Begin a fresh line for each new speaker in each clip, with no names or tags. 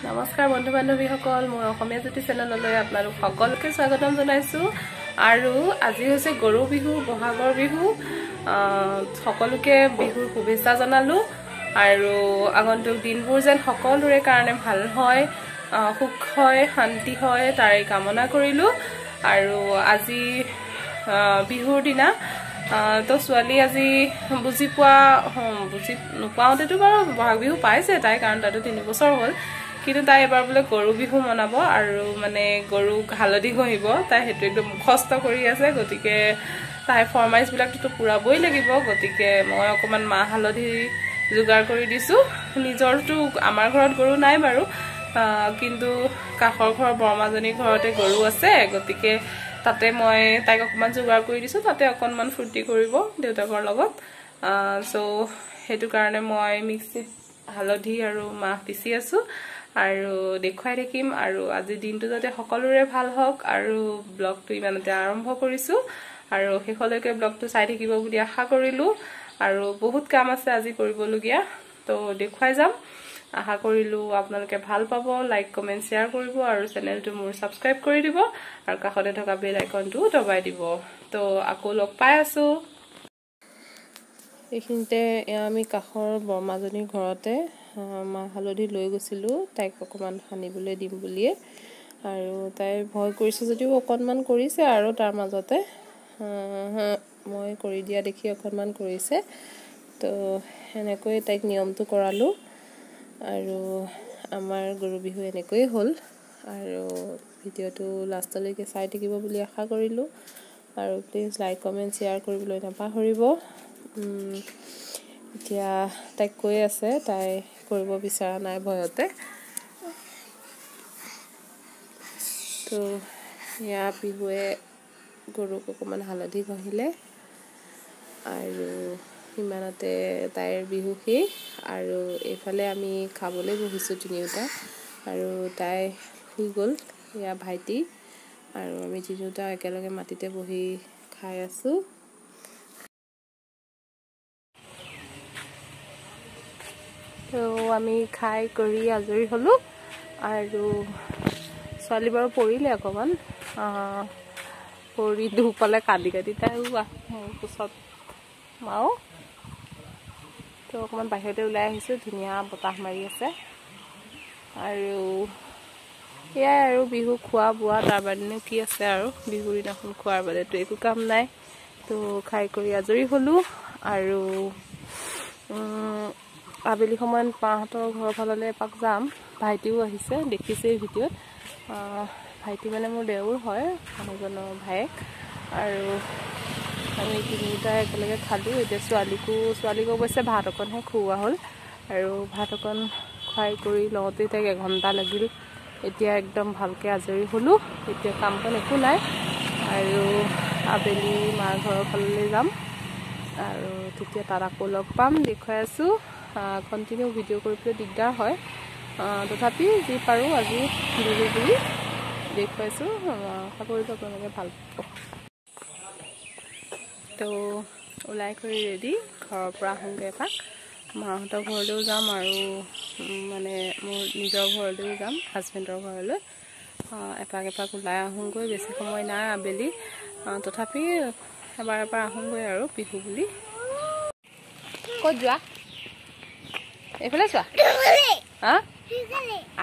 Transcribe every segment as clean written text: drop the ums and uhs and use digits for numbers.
নমস্কাৰ বন্ধু বান্ধৱীসকল মই অসমীয়া জ্যোতি চেনেললৈ আপোনালোক সকলোকে স্বাগতম জনাইছো আৰু আজি হৈছে গৰু বিহু বহাগৰ বিহু সকলোকে বিহুৰ শুভেচ্ছা জনালো আৰু আগন্তুক দিনবোৰ যেন সকলোৰে কাৰণে ভাল হয় সুখ হয় শান্তি হয় তাৰে কামনা কৰিলো আৰু আজি বিহুৰ দিনা তো ছোৱালী আজি বুজি নোপাওঁতেতো বাৰু বহাগ বিহু পাইছে তাই কাৰণ তাতো 3 বছৰ হ'ল কিন্তু তাই এবাৰ বলে গৰু বিহু মনাব আৰু মানে গৰুক হালধি ঘহিব তাই হেতু একদম মুখস্থ কৰি আছে গতিকে তাই ফৰমাইজ বিলাকটো পুৰাবই লাগিব গতিকে মই অকমান মা হালধি যোগাৰ কৰি দিছো নিজৰটো আমাৰ ঘৰত গৰু নাই বাৰু কিন্তু কাখৰ ঘৰ বৰমাজনী ঘৰতে গৰু আছে গতিকে তাতে মই তাইক অকমান যোগাৰ কৰি দিছো তাতে অকনমান ফুৰ্তি কৰিব দেউতাকৰ লগত সো হেতু কাৰণে মই মিক্সিত হালধি আৰু মাহ পিছি আছো আৰু দেখুৱাই দেখিম আৰু আজি দিনটো যাতে সকলোৰে ভাল হওক আৰু ব্লগটো ইমানতে আৰম্ভ কৰিছো আৰু হেকলৈকে ব্লগটো চাই থাকিব বুলি আশা কৰিলো আৰু বহুত কাম আছে আজি কৰিবলগিয়া তো দেখুৱাই যাম আশা কৰিলো আপোনালোকে ভাল পাব লাইক কমেন্ট শেয়াৰ কৰিব আৰু চেনেলটো মোৰ সাবস্ক্ৰাইব কৰি দিব আৰু কাষতে থকা বেল আইকনটো দবাই দিব তো আকৌ লগ পাই আছো এইখিনতে আমি কাখৰ বৰমাজনীৰ ঘৰতে মা হালধি লৈ গৈছিলো তাইক অকমান হানিবলৈ দিম বুলিয়ে আৰু তাই ভয় কৰিছে যদিও অকনমান কৰিছে আৰু তাৰ মাজতে মই কৰি দিয়া দেখি অকনমান কৰিছে তো এনেকৈ তাইক নিয়মটো কৰালো আৰু আমাৰ গৰু বিহু এনেকৈ হ'ল আৰু ভিডিওটো লাষ্টলৈকে চাই থাকিব বুলি আশা কৰিলো আৰু প্লিজ লাইক কমেন্ট শেয়াৰ কৰিবলৈ নাপাহৰিব এতিয়া তাই কৈ আছে তাই কৰিব বিচৰা নাই ভয়তে তো ইয়া বিহুৱে গৰুক অকমান হালধি ঘহিলে আৰু ইমানতে তাইৰ বিহু শেষ আৰু এইফালে আমি খাবলৈ বহিছো তিনিওটা আৰু তাই শুই গ'ল ইয়া ভাইটি আৰু আমি তিনিওটা একেলগে মাটিতে বহি খাই আছো তো আমি খাই কৰি আজৰি হলো আৰু ছোৱালী বাৰু পৰিলে অকমান পৰি দুপালে কাঁদি তাই মোৰ কোচত মাও তো অকমান বাহিৰতে ওলাই আহিছো ধুনীয়া বতাহ মাৰি আছে আৰু এয়া আৰু বিহু খোৱা বোৱা তাৰ বাদেনো কি আছে আৰু বিহুৰ দিনাখন খোৱাৰ বাদেতো একো কাম নাই তো খাই কৰি আজৰি হলো আৰু আবেলি সময়ত পাহঁতৰ ঘৰৰ ফাললৈ এপাক যাম ভাইটিও আহিছে দেখিছে ভিডিঅ'ত ভাইটি মানে মোৰ দেউৰ হয় মানুহজনৰ ভায়েক আৰু আমি তিনিটা একেলগে খালো এতিয়া ছোৱালীক অৱশ্যে ভাত অকণহে খুওৱা হ'ল আৰু ভাত অকণ খুৱাই কৰি লওঁতে তাইক এঘণ্টা লাগিল এতিয়া একদম ভালকৈ আজৰি হলো এতিয়া কাম বন একো নাই আৰু আবেলি মাৰ ঘৰৰ ফাললৈ যাম আৰু তেতিয়া তাত আকৌ লগ পাম দেখুৱাই আছো কন্টিনিউ ভিডিঅ' কৰিবলৈ দিগদাৰ হয় তথাপি যি পাৰো আজি বিহু বুলি দেখুৱাইছো আশা কৰিছো আপোনালোকে ভাল পাব তো ওলাই কৰি ৰেডি ঘৰৰ পৰা আহোঁগৈ এপাক মাহঁতৰ ঘৰলৈও যাম আৰু মানে মোৰ নিজৰ ঘৰলৈও যাম হাজবেণ্ডৰ ঘৰলৈ এপাক ওলাই আহোঁগৈ বেছি সময় নাই আবেলি তথাপি এবাৰ আহোঁগৈ আৰু বিহু বুলি ক'ত যোৱা এইফালে চোৱা হা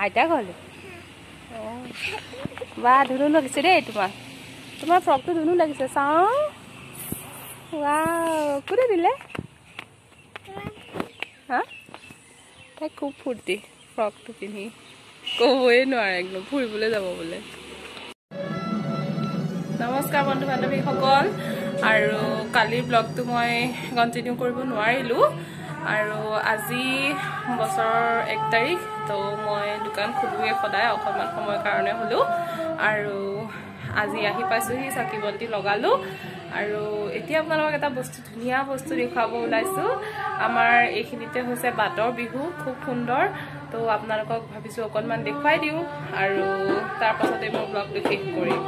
আইতা ঘৰলৈ বা ধুনু লাগিছে দেই তোমাৰ ফ্ৰকটো ধুনু লাগিছে চাওঁ কোনে দিলে হা তাই খুব ফূৰ্তি ফ্ৰকটো পিন্ধি ক'বই নোৱাৰে একদম ফুৰিবলৈ যাব বোলে নমস্কাৰ বন্ধু বান্ধৱীসকল আৰু কালিৰ ব্লগটো মই কণ্টিনিউ কৰিব নোৱাৰিলোঁ আৰু আজি বছৰৰ 1 তাৰিখ তো মই দোকান খুলোৱে সদায় অকণমান সময়ৰ কাৰণে হ'লেও আৰু আজি আহি পাইছোহি চাকি বন্তি লগালো আৰু এতিয়া আপোনালোকক এটা ধুনীয়া বস্তু দেখুৱাব ওলাইছো আমাৰ এইখিনিতে হৈছে বাটৰ বিহু খুব সুন্দৰ তো আপোনালোকক ভাবিছো অকণমান দেখুৱাই দিওঁ আৰু তাৰ পাছতে মই ব্লগটো শেষ কৰিম